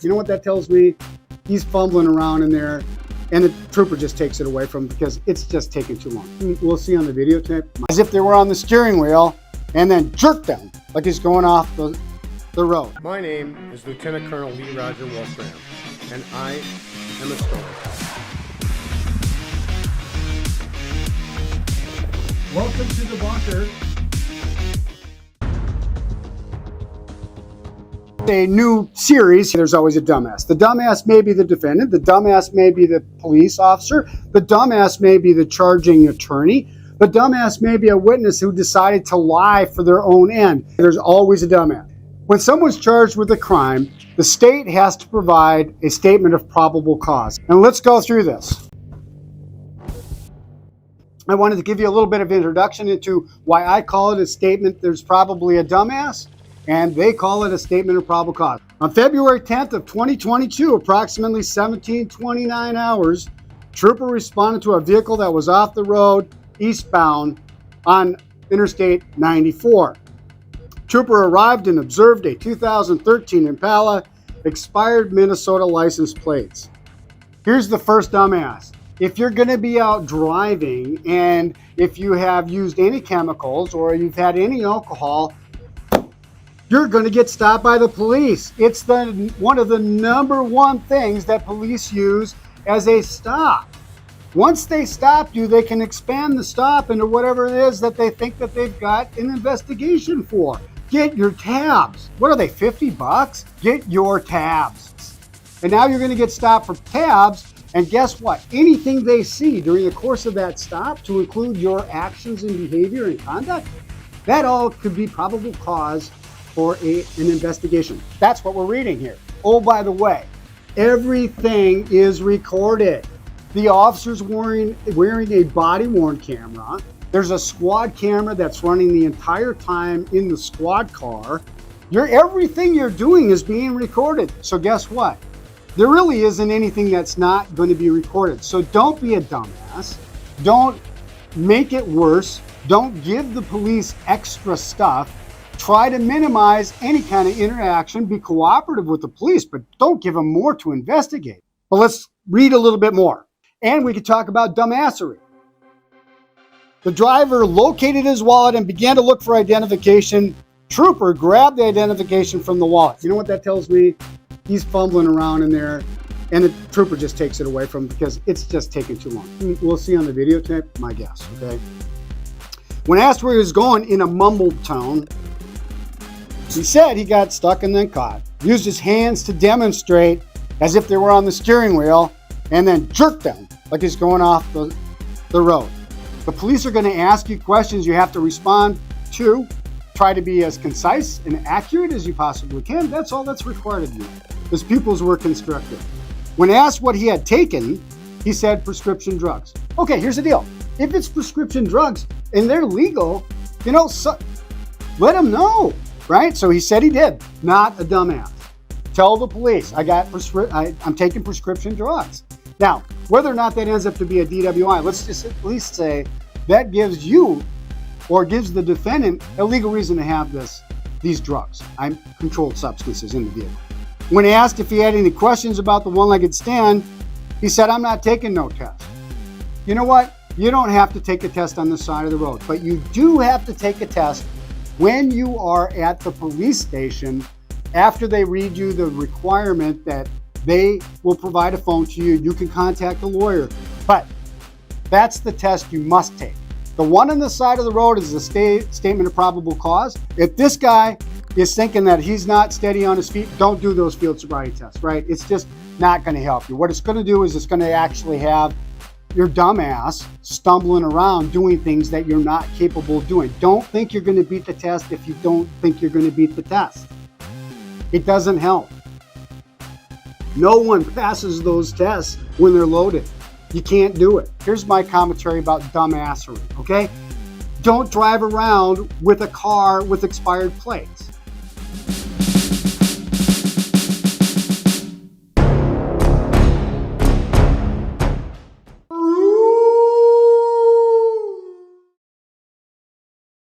You know what that tells me? He's fumbling around in there, and the trooper just takes it away from him because it's just taking too long. We'll see on the videotape, as if they were on the steering wheel and then jerk them like he's going off the road. My name is Lieutenant Colonel Lee Roger Wolfgram, and I am a storyteller. Welcome to the bunker. A new series. There's always a dumbass. The dumbass may be the defendant. The dumbass may be the police officer. The dumbass may be the charging attorney. The dumbass may be a witness who decided to lie for their own end. There's always a dumbass. When someone's charged with a crime, the state has to provide a statement of probable cause. And let's go through this. I wanted to give you a little bit of introduction into why I call it a statement. There's probably a dumbass, and they call it a statement of probable cause. On February 10th of 2022, approximately 17:29 hours, trooper responded to a vehicle that was off the road eastbound on Interstate 94. Trooper arrived and observed a 2013 Impala, expired Minnesota license plates. Here's the first dumbass. If you're going to be out driving and if you have used any chemicals or you've had any alcohol, you're going to get stopped by the police. It's one of the number one things that police use as a stop. Once they stop you, they can expand the stop into whatever it is that they think that they've got an investigation for. Get your tabs. What are they, 50 bucks? Get your tabs. And now you're going to get stopped for tabs. And guess what? Anything they see during the course of that stop, to include your actions and behavior and conduct, that all could be probable cause for an investigation. That's what we're reading here. Oh, by the way, everything is recorded. The officer's wearing a body-worn camera. There's a squad camera that's running the entire time in the squad car. Everything you're doing is being recorded. So guess what? There really isn't anything that's not going to be recorded. So don't be a dumbass. Don't make it worse. Don't give the police extra stuff. Try to minimize any kind of interaction. Be cooperative with the police, but don't give them more to investigate. But let's read a little bit more. And we could talk about dumbassery. The driver located his wallet and began to look for identification. Trooper grabbed the identification from the wallet. You know what that tells me? He's fumbling around in there, and the trooper just takes it away from him because it's just taking too long. We'll see on the videotape, my guess, okay? When asked where he was going in a mumbled tone, he said he got stuck and then caught. Used his hands to demonstrate as if they were on the steering wheel and then jerked them like he's going off the road. The police are going to ask you questions you have to respond to. Try to be as concise and accurate as you possibly can. That's all that's required of you. His pupils were constricted. When asked what he had taken, he said prescription drugs. Okay, here's the deal. If it's prescription drugs and they're legal, let him know, right? So he said he did. Not a dumbass. Tell the police, I'm taking prescription drugs. Now, whether or not that ends up to be a DWI, let's just at least say that gives you or gives the defendant a legal reason to have these drugs, controlled substances in the vehicle. When asked if he had any questions about the one-legged stand, he said, I'm not taking no test. You know what? You don't have to take a test on the side of the road, but you do have to take a test when you are at the police station after they read you the requirement that they will provide a phone to you. You can contact a lawyer, but that's the test you must take. The one on the side of the road is a statement of probable cause. If this guy is thinking that he's not steady on his feet, don't do those field sobriety tests, right? It's just not going to help you. What it's going to do is it's going to actually have your dumbass stumbling around doing things that you're not capable of doing. Don't think you're going to beat the test if you don't think you're going to beat the test. It doesn't help. No one passes those tests when they're loaded. You can't do it. Here's my commentary about dumbassery, okay? Don't drive around with a car with expired plates.